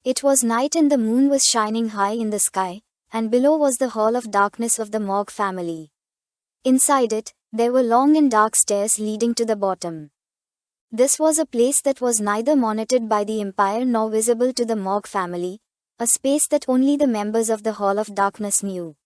It was night and the moon was shining high in the sky, and below was the Hall of Darkness of the Mogg family. Inside it, there were long and dark stairs leading to the bottom. This was a place that was neither monitored by the Empire nor visible to the Mogg family, a space that only the members of the Hall of Darkness knew.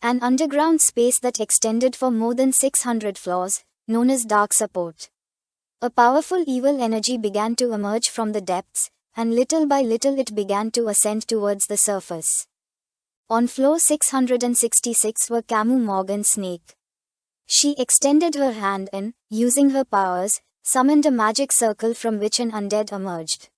An underground space that extended for more than 600 floors, known as Dark Support. A powerful evil energy began to emerge from the depths, and little by little it began to ascend towards the surface. On floor 666 were Camu Mogg and Snake. She extended her hand and, using her powers, summoned a magic circle from which an undead emerged.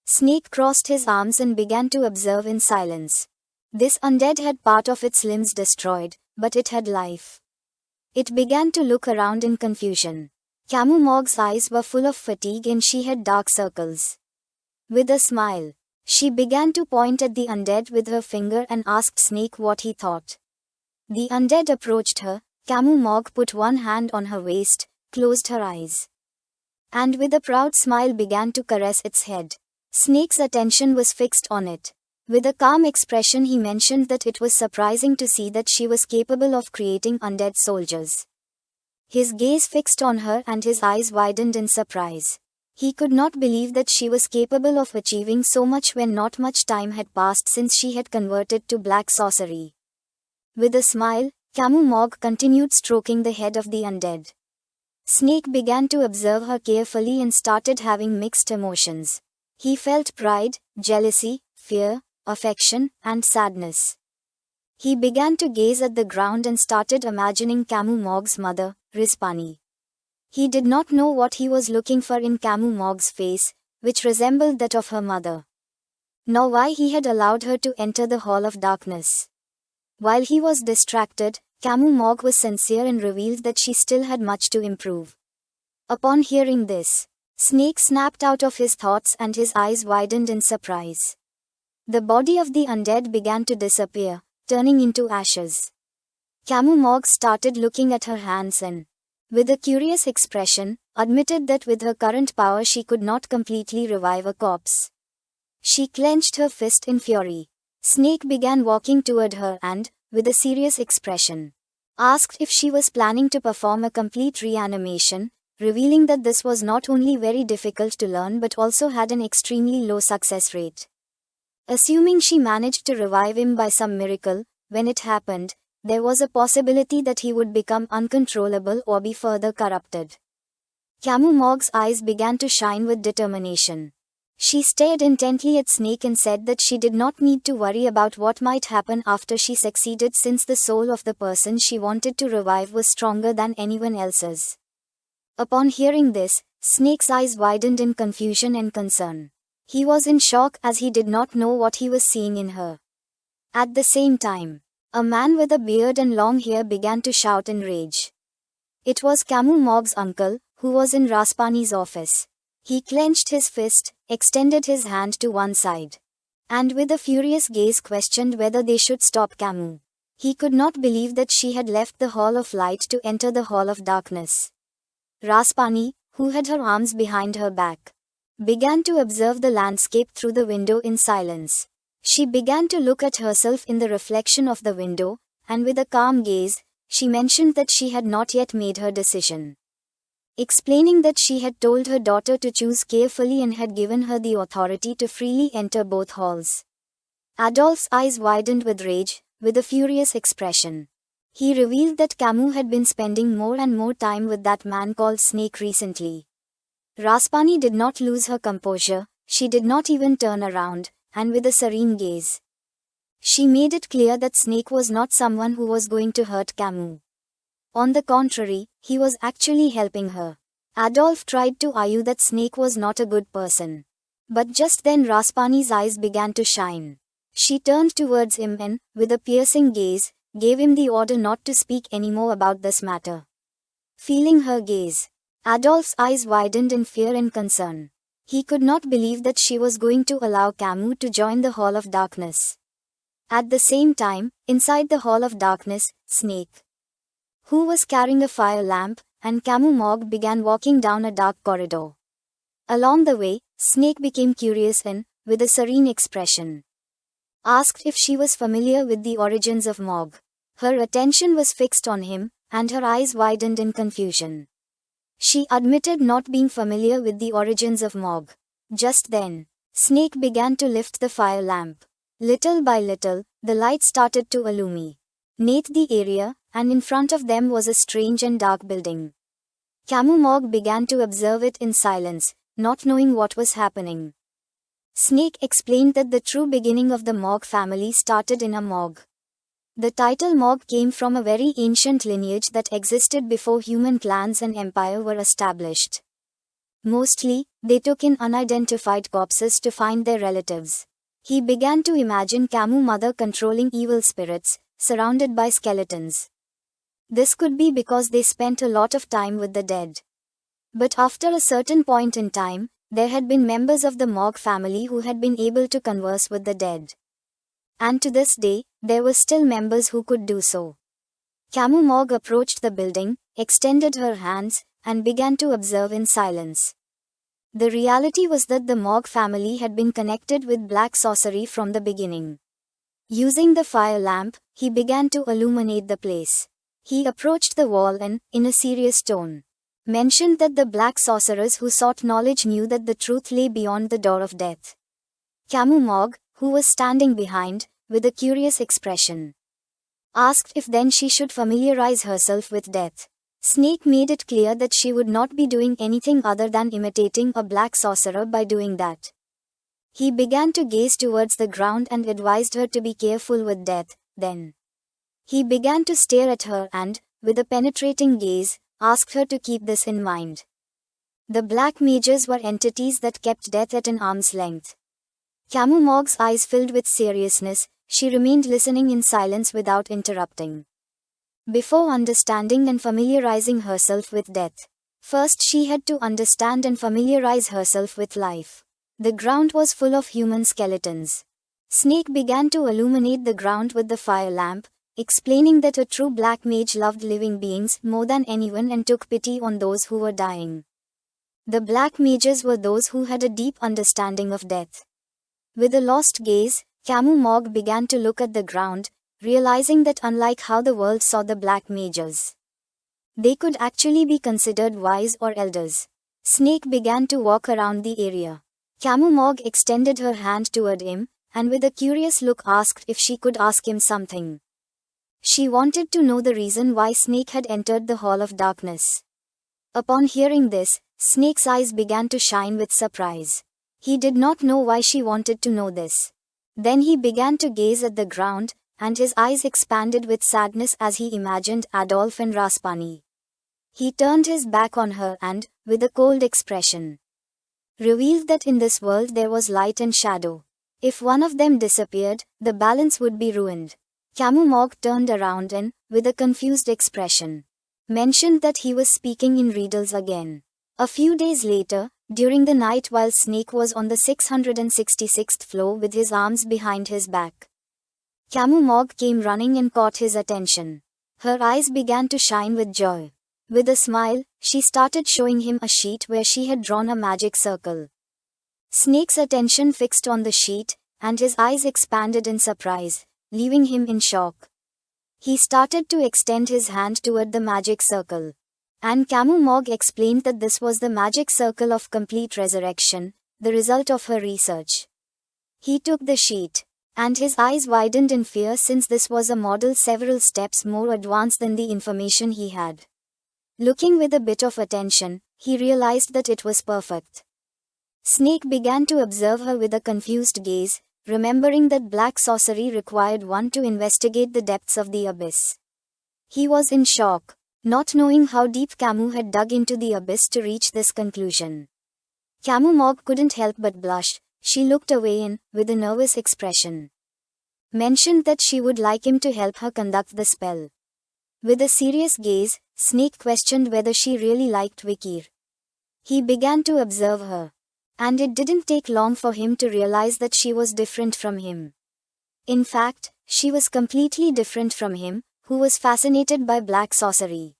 Snake crossed his arms and began to observe in silence. This undead had part of its limbs destroyed, but it had life. It began to look around in confusion. Camu Mogg's eyes were full of fatigue and she had dark circles. With a smile, she began to point at the undead with her finger and asked Snake what he thought. The undead approached her. Camu Mogg put one hand on her waist, closed her eyes, and with a proud smile began to caress its head. Snake's attention was fixed on it. With a calm expression he mentioned that it was surprising to see that she was capable of creating undead soldiers. His gaze fixed on her and his eyes widened in surprise. He could not believe that she was capable of achieving so much when not much time had passed since she had converted to black sorcery. With a smile, Camu Mogg continued stroking the head of the undead. Snake began to observe her carefully and started having mixed emotions. He felt pride, jealousy, fear, affection, and sadness. He began to gaze at the ground and started imagining Camu Mogg's mother, Rispani. He did not know what he was looking for in Camu Mogg's face, which resembled that of her mother, nor why he had allowed her to enter the Hall of Darkness. While he was distracted, Camu Mogg was sincere and revealed that she still had much to improve. Upon hearing this, Snake snapped out of his thoughts and his eyes widened in surprise. The body of the undead began to disappear, turning into ashes. Camu Mogg started looking at her hands and, with a curious expression, admitted that with her current power she could not completely revive a corpse. She clenched her fist in fury. Snake began walking toward her and, with a serious expression, asked if she was planning to perform a complete reanimation, revealing that this was not only very difficult to learn but also had an extremely low success rate. Assuming she managed to revive him by some miracle, when it happened, there was a possibility that he would become uncontrollable or be further corrupted. Camu Mogg's eyes began to shine with determination. She stared intently at Snake and said that she did not need to worry about what might happen after she succeeded since the soul of the person she wanted to revive was stronger than anyone else's. Upon hearing this, Snake's eyes widened in confusion and concern. He was in shock as he did not know what he was seeing in her. At the same time, a man with a beard and long hair began to shout in rage. It was Camu Mogg's uncle, who was in Raspani's office. He clenched his fist, extended his hand to one side, and with a furious gaze questioned whether they should stop Camu. He could not believe that she had left the Hall of Light to enter the Hall of Darkness. Raspani, who had her arms behind her back, began to observe the landscape through the window in silence. She began to look at herself in the reflection of the window, and with a calm gaze, she mentioned that she had not yet made her decision, explaining that she had told her daughter to choose carefully and had given her the authority to freely enter both halls. Adolf's eyes widened with rage, with a furious expression. He revealed that Camu had been spending more and more time with that man called Snake recently. Raspani did not lose her composure, she did not even turn around, and with a serene gaze, she made it clear that Snake was not someone who was going to hurt Camu. On the contrary, he was actually helping her. Adolf tried to argue that Snake was not a good person. But just then Raspani's eyes began to shine. She turned towards him and, with a piercing gaze, gave him the order not to speak anymore about this matter. Feeling her gaze, Adolf's eyes widened in fear and concern. He could not believe that she was going to allow Camu to join the Hall of Darkness. At the same time, inside the Hall of Darkness, Snake, who was carrying a fire lamp, and Camu Mogg began walking down a dark corridor. Along the way, Snake became curious and, with a serene expression. Asked if she was familiar with the origins of Mog. Her attention was fixed on him, and her eyes widened in confusion. She admitted not being familiar with the origins of Mog. Just then, Snake began to lift the fire lamp. Little by little, the light started to illuminate the area, and in front of them was a strange and dark building. Camu Mog began to observe it in silence, not knowing what was happening. Snake explained that the true beginning of the Mog family started in a Mog. The title Mog came from a very ancient lineage that existed before human clans and empire were established. Mostly, they took in unidentified corpses to find their relatives. He began to imagine Camu mother controlling evil spirits, surrounded by skeletons. This could be because they spent a lot of time with the dead. But after a certain point in time, there had been members of the Mog family who had been able to converse with the dead. And to this day, there were still members who could do so. Camu Mog approached the building, extended her hands, and began to observe in silence. The reality was that the Mog family had been connected with black sorcery from the beginning. Using the fire lamp, he began to illuminate the place. He approached the wall and, in a serious tone, mentioned that the black sorcerers who sought knowledge knew that the truth lay beyond the door of death. Camu Mog, who was standing behind, with a curious expression, asked if then she should familiarize herself with death. Snake made it clear that she would not be doing anything other than imitating a black sorcerer by doing that. He began to gaze towards the ground and advised her to be careful with death. Then he began to stare at her and, with a penetrating gaze, asked her to keep this in mind. The black mages were entities that kept death at an arm's length. Camu Mog's eyes filled with seriousness. She remained listening in silence without interrupting. Before understanding and familiarizing herself with death, first she had to understand and familiarize herself with life. The ground was full of human skeletons. Snake began to illuminate the ground with the fire lamp, explaining that a true black mage loved living beings more than anyone and took pity on those who were dying. The black mages were those who had a deep understanding of death. With a lost gaze, Camu Mog began to look at the ground, realizing that unlike how the world saw the black mages, they could actually be considered wise or elders. Snake began to walk around the area. Camu Mog extended her hand toward him, and with a curious look asked if she could ask him something. She wanted to know the reason why Snake had entered the Hall of Darkness. Upon hearing this, Snake's eyes began to shine with surprise. He did not know why she wanted to know this. Then he began to gaze at the ground, and his eyes expanded with sadness as he imagined Adolf and Raspani. He turned his back on her and, with a cold expression, revealed that in this world there was light and shadow. If one of them disappeared, the balance would be ruined. Camu Mog turned around and, with a confused expression, mentioned that he was speaking in riddles again. A few days later, during the night while Snake was on the 666th floor with his arms behind his back, Camu Mog came running and caught his attention. Her eyes began to shine with joy. With a smile, she started showing him a sheet where she had drawn a magic circle. Snake's attention fixed on the sheet, and his eyes expanded in surprise, leaving him in shock. He started to extend his hand toward the magic circle. And Camu Mog explained that this was the magic circle of complete resurrection, the result of her research. He took the sheet, and his eyes widened in fear since this was a model several steps more advanced than the information he had. Looking with a bit of attention, he realized that it was perfect. Snake began to observe her with a confused gaze, remembering that black sorcery required one to investigate the depths of the abyss. He was in shock, not knowing how deep Camu had dug into the abyss to reach this conclusion. Camu Mog couldn't help but blush. She looked away and, with a nervous expression, mentioned that she would like him to help her conduct the spell. With a serious gaze, Snake questioned whether she really liked Vikir. He began to observe her, and it didn't take long for him to realize that she was different from him. In fact, she was completely different from him, who was fascinated by black sorcery,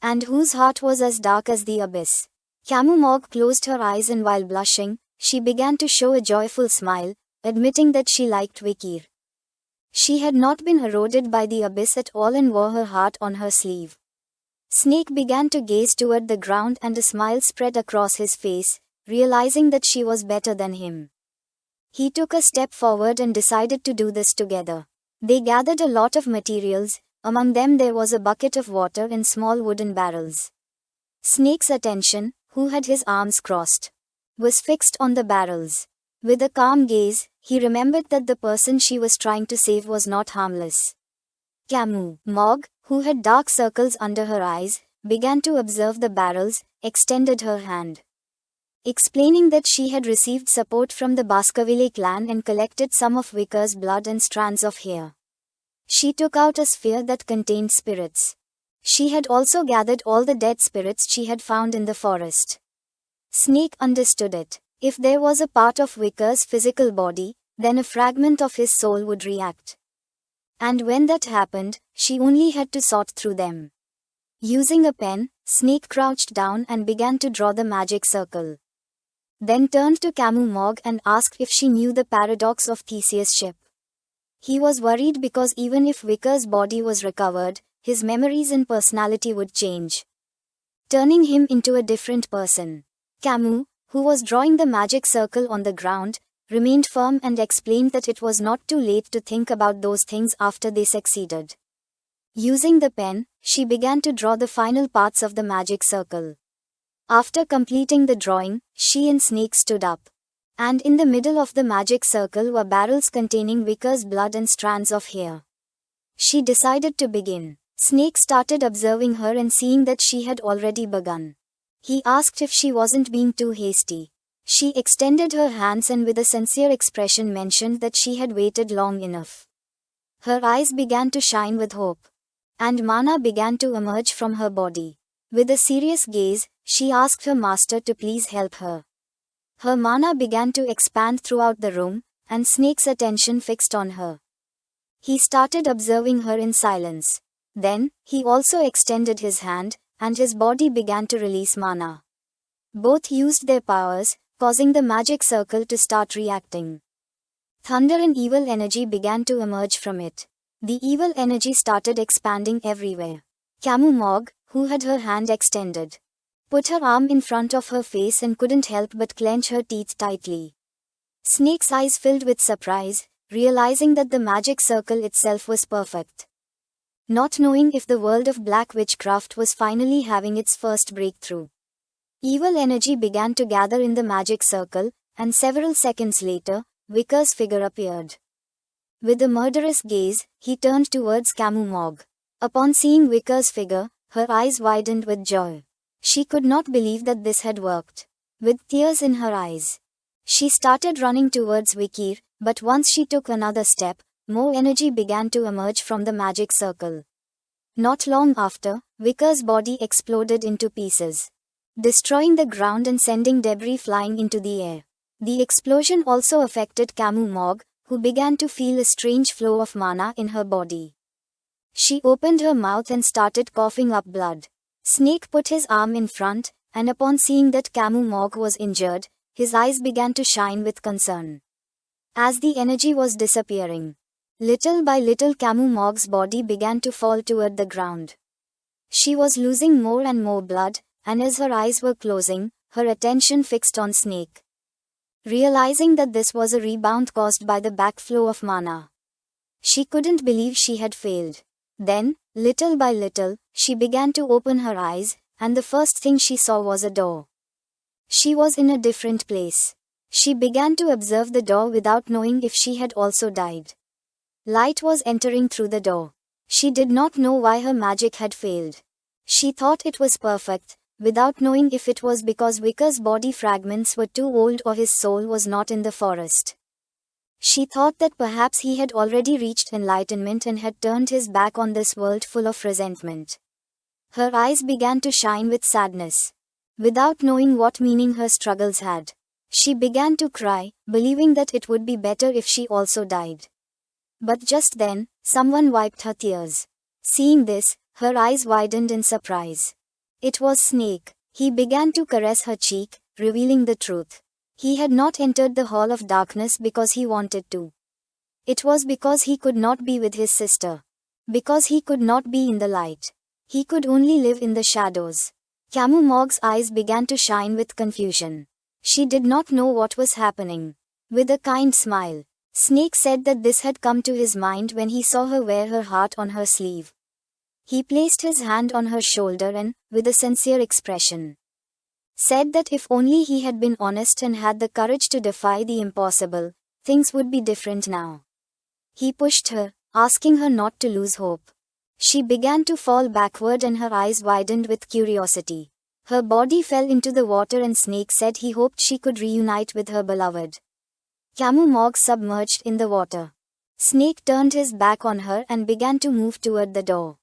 and whose heart was as dark as the abyss. Camu Mog closed her eyes and while blushing, she began to show a joyful smile, admitting that she liked Vikir. She had not been eroded by the abyss at all and wore her heart on her sleeve. Snake began to gaze toward the ground and a smile spread across his face, realizing that she was better than him. He took a step forward and decided to do this together. They gathered a lot of materials, among them there was a bucket of water and small wooden barrels. Snake's attention, who had his arms crossed, was fixed on the barrels. With a calm gaze, he remembered that the person she was trying to save was not harmless. Camus, Mog, who had dark circles under her eyes, began to observe the barrels, extended her hand, explaining that she had received support from the Baskerville clan and collected some of Vickers' blood and strands of hair. She took out a sphere that contained spirits. She had also gathered all the dead spirits she had found in the forest. Snake understood it. If there was a part of Vickers' physical body, then a fragment of his soul would react. And when that happened, she only had to sort through them. Using a pen, Snake crouched down and began to draw the magic circle. Then turned to Camus Mog and asked if she knew the paradox of Theseus' ship. He was worried because even if Vickers' body was recovered, his memories and personality would change, turning him into a different person. Camus, who was drawing the magic circle on the ground, remained firm and explained that it was not too late to think about those things after they succeeded. Using the pen, she began to draw the final parts of the magic circle. After completing the drawing, she and Snake stood up. And in the middle of the magic circle were barrels containing Vickers' blood and strands of hair. She decided to begin. Snake started observing her and seeing that she had already begun. He asked if she wasn't being too hasty. She extended her hands and with a sincere expression mentioned that she had waited long enough. Her eyes began to shine with hope. And mana began to emerge from her body. With a serious gaze, she asked her master to please help her. Her mana began to expand throughout the room, and Snake's attention fixed on her. He started observing her in silence. Then, he also extended his hand, and his body began to release mana. Both used their powers, causing the magic circle to start reacting. Thunder and evil energy began to emerge from it. The evil energy started expanding everywhere. Camus Mog, who had her hand extended, put her arm in front of her face and couldn't help but clench her teeth tightly. Snake's eyes filled with surprise, realizing that the magic circle itself was perfect. Not knowing if the world of black witchcraft was finally having its first breakthrough. Evil energy began to gather in the magic circle, and several seconds later, Vickers' figure appeared. With a murderous gaze, he turned towards Camus Mog. Upon seeing Vickers' figure, her eyes widened with joy. She could not believe that this had worked. With tears in her eyes, she started running towards Vikir, but once she took another step, more energy began to emerge from the magic circle. Not long after, Vickers' body exploded into pieces, destroying the ground and sending debris flying into the air. The explosion also affected Camus Mog, who began to feel a strange flow of mana in her body. She opened her mouth and started coughing up blood. Snake put his arm in front, and upon seeing that Camus Mog was injured, his eyes began to shine with concern. As the energy was disappearing, little by little Camus Mog's body began to fall toward the ground. She was losing more and more blood, and as her eyes were closing, her attention fixed on Snake. Realizing that this was a rebound caused by the backflow of mana, she couldn't believe she had failed. Then, little by little, she began to open her eyes, and the first thing she saw was a door. She was in a different place. She began to observe the door without knowing if she had also died. Light was entering through the door. She did not know why her magic had failed. She thought it was perfect, without knowing if it was because Vickers' body fragments were too old or his soul was not in the forest. She thought that perhaps he had already reached enlightenment and had turned his back on this world full of resentment. Her eyes began to shine with sadness. Without knowing what meaning her struggles had, she began to cry, believing that it would be better if she also died. But just then, someone wiped her tears. Seeing this, her eyes widened in surprise. It was Snake. He began to caress her cheek, revealing the truth. He had not entered the Hall of Darkness because he wanted to. It was because he could not be with his sister. Because he could not be in the light. He could only live in the shadows. Camu Mog's eyes began to shine with confusion. She did not know what was happening. With a kind smile, Snake said that this had come to his mind when he saw her wear her heart on her sleeve. He placed his hand on her shoulder and, with a sincere expression, said that if only he had been honest and had the courage to defy the impossible, things would be different now. He pushed her, asking her not to lose hope. She began to fall backward and her eyes widened with curiosity. Her body fell into the water and Snake said he hoped she could reunite with her beloved. Camu Mog submerged in the water. Snake turned his back on her and began to move toward the door.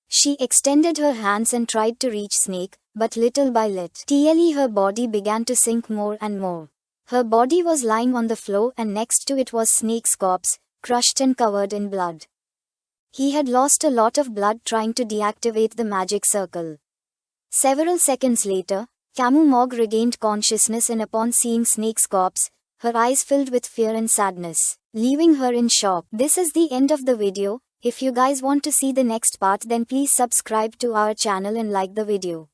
She extended her hands and tried to reach Snake, but little by little her body began to sink more and more. Her body was lying on the floor and next to it was Snake's corpse, crushed and covered in blood. He had lost a lot of blood trying to deactivate the magic circle. Several seconds later, Camu Mog regained consciousness and upon seeing Snake's corpse, her eyes filled with fear and sadness, leaving her in shock. This is the end of the video. If you guys want to see the next part, then please subscribe to our channel and like the video.